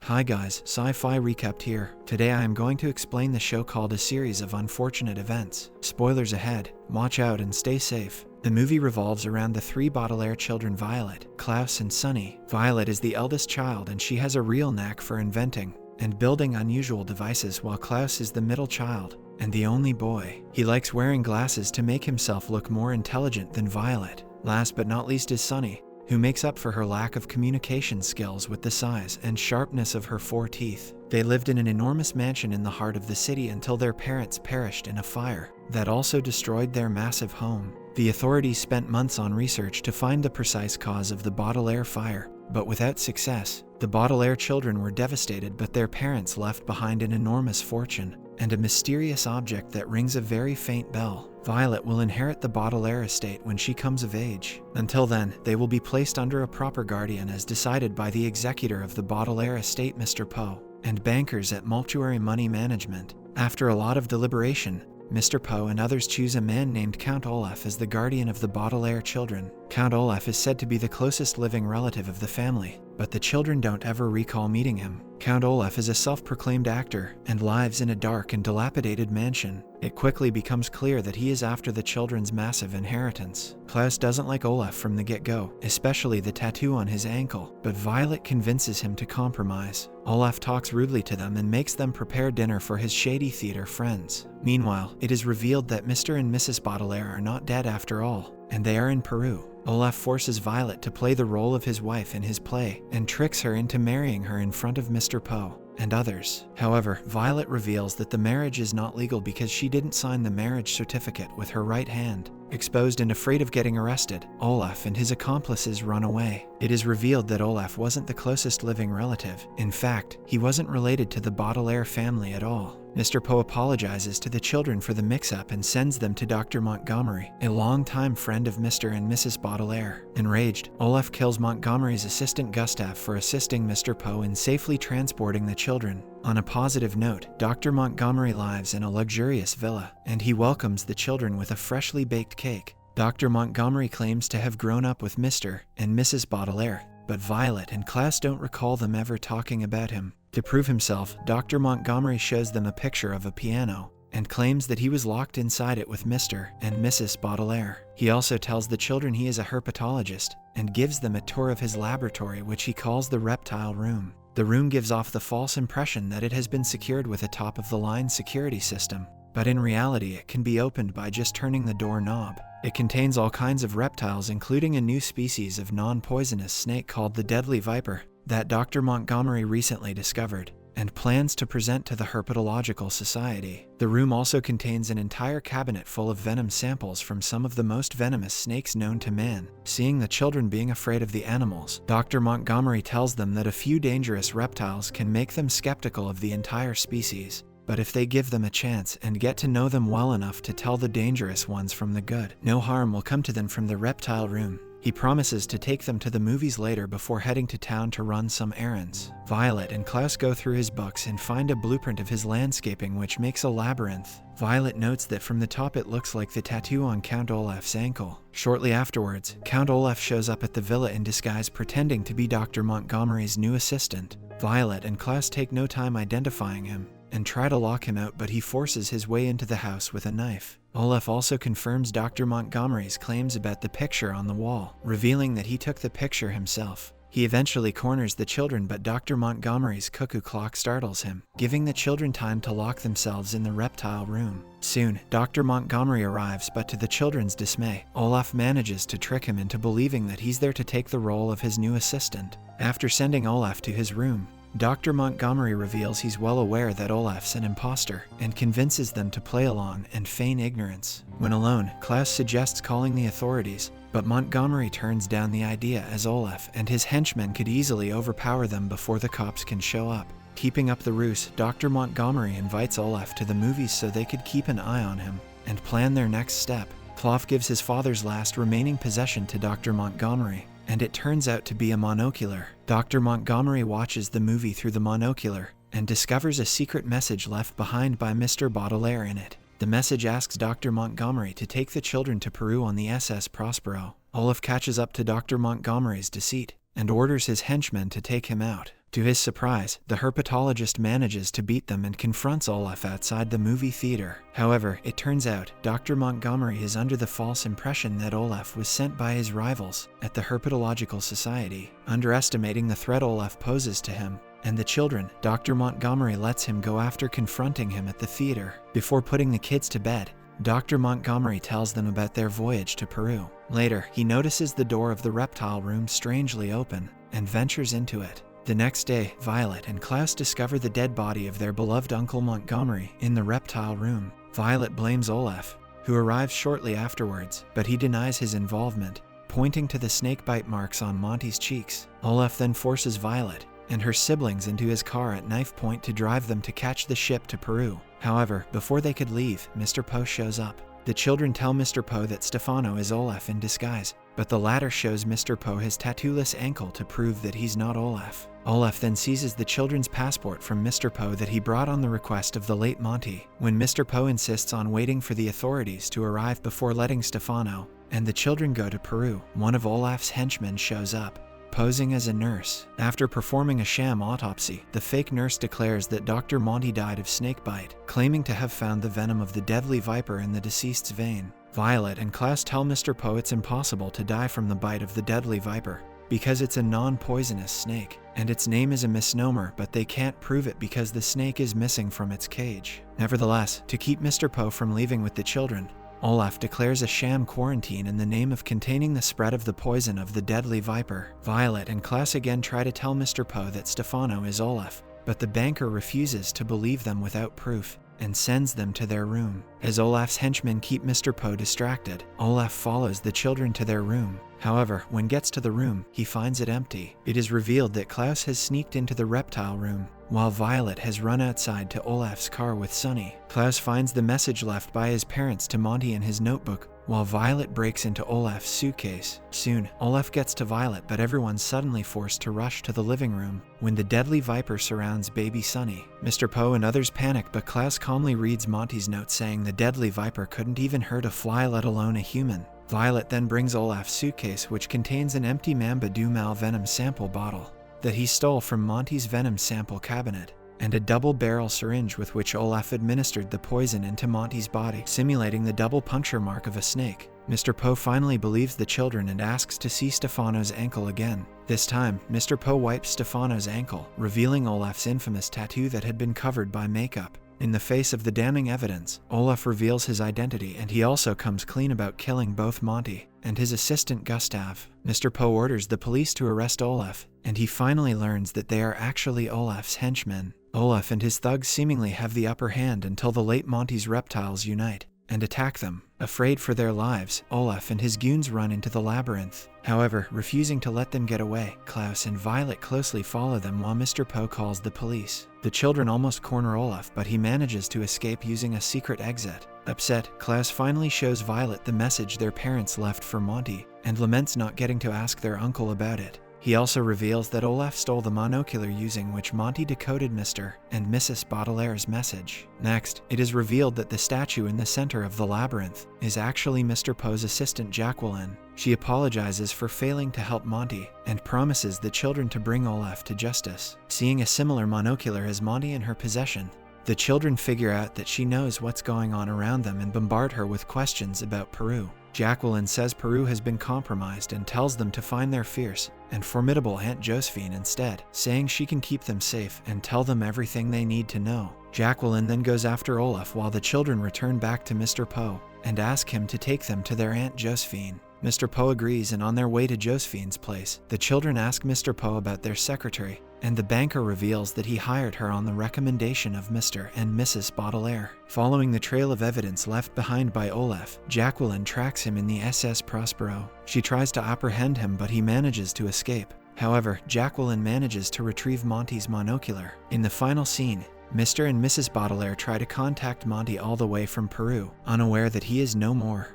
Hi guys, Sci-Fi Recapped here. Today I am going to explain the show called A Series of Unfortunate Events. Spoilers ahead, watch out and stay safe. The movie revolves around the three Baudelaire children Violet, Klaus and Sunny. Violet is the eldest child and she has a real knack for inventing and building unusual devices, while Klaus is the middle child and the only boy. He likes wearing glasses to make himself look more intelligent than Violet. Last but not least is Sunny, who makes up for her lack of communication skills with the size and sharpness of her 4 teeth. They lived in an enormous mansion in the heart of the city until their parents perished in a fire that also destroyed their massive home. The authorities spent months on research to find the precise cause of the Baudelaire fire, but without success. The Baudelaire children were devastated, but their parents left behind an enormous fortune and a mysterious object that rings a very faint bell. Violet will inherit the Baudelaire estate when she comes of age. Until then, they will be placed under a proper guardian as decided by the executor of the Baudelaire estate, Mr. Poe, and bankers at Multuary Money Management. After a lot of deliberation, Mr. Poe and others choose a man named Count Olaf as the guardian of the Baudelaire children. Count Olaf is said to be the closest living relative of the family, but the children don't ever recall meeting him. Count Olaf is a self-proclaimed actor and lives in a dark and dilapidated mansion. It quickly becomes clear that he is after the children's massive inheritance. Klaus doesn't like Olaf from the get-go, especially the tattoo on his ankle, but Violet convinces him to compromise. Olaf talks rudely to them and makes them prepare dinner for his shady theater friends. Meanwhile, it is revealed that Mr. and Mrs. Baudelaire are not dead after all, and they are in Peru. Olaf forces Violet to play the role of his wife in his play and tricks her into marrying her in front of Mr. Poe and others. However, Violet reveals that the marriage is not legal because she didn't sign the marriage certificate with her right hand. Exposed and afraid of getting arrested, Olaf and his accomplices run away. It is revealed that Olaf wasn't the closest living relative. In fact, he wasn't related to the Baudelaire family at all. Mr. Poe apologizes to the children for the mix-up and sends them to Dr. Montgomery, a longtime friend of Mr. and Mrs. Baudelaire. Enraged, Olaf kills Montgomery's assistant Gustav for assisting Mr. Poe in safely transporting the children. On a positive note, Dr. Montgomery lives in a luxurious villa, and he welcomes the children with a freshly baked cake. Dr. Montgomery claims to have grown up with Mr. and Mrs. Baudelaire, but Violet and Klaus don't recall them ever talking about him. To prove himself, Dr. Montgomery shows them a picture of a piano and claims that he was locked inside it with Mr. and Mrs. Baudelaire. He also tells the children he is a herpetologist and gives them a tour of his laboratory, which he calls the reptile room. The room gives off the false impression that it has been secured with a top-of-the-line security system, but in reality it can be opened by just turning the door knob. It contains all kinds of reptiles, including a new species of non-poisonous snake called the deadly viper that Dr. Montgomery recently discovered and plans to present to the Herpetological Society. The room also contains an entire cabinet full of venom samples from some of the most venomous snakes known to man. Seeing the children being afraid of the animals, Dr. Montgomery tells them that a few dangerous reptiles can make them skeptical of the entire species, but if they give them a chance and get to know them well enough to tell the dangerous ones from the good, no harm will come to them from the reptile room. He promises to take them to the movies later before heading to town to run some errands. Violet and Klaus go through his books and find a blueprint of his landscaping, which makes a labyrinth. Violet notes that from the top it looks like the tattoo on Count Olaf's ankle. Shortly afterwards, Count Olaf shows up at the villa in disguise, pretending to be Dr. Montgomery's new assistant. Violet and Klaus take no time identifying him and try to lock him out, but he forces his way into the house with a knife. Olaf also confirms Dr. Montgomery's claims about the picture on the wall, revealing that he took the picture himself. He eventually corners the children, but Dr. Montgomery's cuckoo clock startles him, giving the children time to lock themselves in the reptile room. Soon, Dr. Montgomery arrives, but to the children's dismay, Olaf manages to trick him into believing that he's there to take the role of his new assistant. After sending Olaf to his room, Dr. Montgomery reveals he's well aware that Olaf's an imposter and convinces them to play along and feign ignorance. When alone, Klaus suggests calling the authorities, but Montgomery turns down the idea as Olaf and his henchmen could easily overpower them before the cops can show up. Keeping up the ruse, Dr. Montgomery invites Olaf to the movies so they could keep an eye on him and plan their next step. Olaf gives his father's last remaining possession to Dr. Montgomery, and it turns out to be a monocular. Dr. Montgomery watches the movie through the monocular and discovers a secret message left behind by Mr. Baudelaire in it. The message asks Dr. Montgomery to take the children to Peru on the SS Prospero. Olaf catches up to Dr. Montgomery's deceit and orders his henchmen to take him out. To his surprise, the herpetologist manages to beat them and confronts Olaf outside the movie theater. However, it turns out Dr. Montgomery is under the false impression that Olaf was sent by his rivals at the Herpetological Society, underestimating the threat Olaf poses to him and the children. Dr. Montgomery lets him go after confronting him at the theater. Before putting the kids to bed, Dr. Montgomery tells them about their voyage to Peru. Later, he notices the door of the reptile room strangely open and ventures into it. The next day, Violet and Klaus discover the dead body of their beloved Uncle Montgomery in the reptile room. Violet blames Olaf, who arrives shortly afterwards, but he denies his involvement, pointing to the snakebite marks on Monty's cheeks. Olaf then forces Violet and her siblings into his car at knife point to drive them to catch the ship to Peru. However, before they could leave, Mr. Poe shows up. The children tell Mr. Poe that Stefano is Olaf in disguise, but the latter shows Mr. Poe his tattooless ankle to prove that he's not Olaf. Olaf then seizes the children's passport from Mr. Poe that he brought on the request of the late Monty. When Mr. Poe insists on waiting for the authorities to arrive before letting Stefano and the children go to Peru, one of Olaf's henchmen shows up, posing as a nurse. After performing a sham autopsy, the fake nurse declares that Dr. Monty died of snakebite, claiming to have found the venom of the deadly viper in the deceased's vein. Violet and Klaus tell Mr. Poe it's impossible to die from the bite of the deadly viper, because it's a non-poisonous snake, and its name is a misnomer, but they can't prove it because the snake is missing from its cage. Nevertheless, to keep Mr. Poe from leaving with the children, Olaf declares a sham quarantine in the name of containing the spread of the poison of the deadly viper. Violet and Klaus again try to tell Mr. Poe that Stefano is Olaf, but the banker refuses to believe them without proof and sends them to their room. As Olaf's henchmen keep Mr. Poe distracted, Olaf follows the children to their room. However, when gets to the room, he finds it empty. It is revealed that Klaus has sneaked into the reptile room, while Violet has run outside to Olaf's car with Sonny. Klaus finds the message left by his parents to Monty in his notebook, while Violet breaks into Olaf's suitcase. Soon, Olaf gets to Violet, but everyone's suddenly forced to rush to the living room when the deadly viper surrounds baby Sonny. Mr. Poe and others panic, but Klaus calmly reads Monty's note saying the deadly viper couldn't even hurt a fly, let alone a human. Violet then brings Olaf's suitcase, which contains an empty Mamba du Mal venom sample bottle that he stole from Monty's venom sample cabinet, and a double-barrel syringe with which Olaf administered the poison into Monty's body, simulating the double puncture mark of a snake. Mr. Poe finally believes the children and asks to see Stefano's ankle again. This time, Mr. Poe wipes Stefano's ankle, revealing Olaf's infamous tattoo that had been covered by makeup. In the face of the damning evidence, Olaf reveals his identity, and he also comes clean about killing both Monty and his assistant Gustav. Mr. Poe orders the police to arrest Olaf, and he finally learns that they are actually Olaf's henchmen. Olaf and his thugs seemingly have the upper hand until the late Monty's reptiles unite and attack them. Afraid for their lives, Olaf and his goons run into the labyrinth. However, refusing to let them get away, Klaus and Violet closely follow them while Mr. Poe calls the police. The children almost corner Olaf, but he manages to escape using a secret exit. Upset, Klaus finally shows Violet the message their parents left for Monty and laments not getting to ask their uncle about it. He also reveals that Olaf stole the monocular using which Monty decoded Mr. and Mrs. Baudelaire's message. Next, it is revealed that the statue in the center of the labyrinth is actually Mr. Poe's assistant Jacqueline. She apologizes for failing to help Monty and promises the children to bring Olaf to justice. Seeing a similar monocular as Monty in her possession, the children figure out that she knows what's going on around them and bombard her with questions about Peru. Jacqueline says Peru has been compromised and tells them to find their fierce and formidable Aunt Josephine instead, saying she can keep them safe and tell them everything they need to know. Jacqueline then goes after Olaf while the children return back to Mr. Poe and ask him to take them to their Aunt Josephine. Mr. Poe agrees, and on their way to Josephine's place, the children ask Mr. Poe about their secretary, and the banker reveals that he hired her on the recommendation of Mr. and Mrs. Baudelaire. Following the trail of evidence left behind by Olaf, Jacqueline tracks him in the SS Prospero. She tries to apprehend him, but he manages to escape. However, Jacqueline manages to retrieve Monty's monocular. In the final scene, Mr. and Mrs. Baudelaire try to contact Monty all the way from Peru, unaware that he is no more.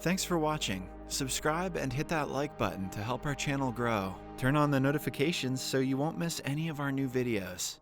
Thanks for watching. Subscribe and hit that like button to help our channel grow. Turn on the notifications so you won't miss any of our new videos.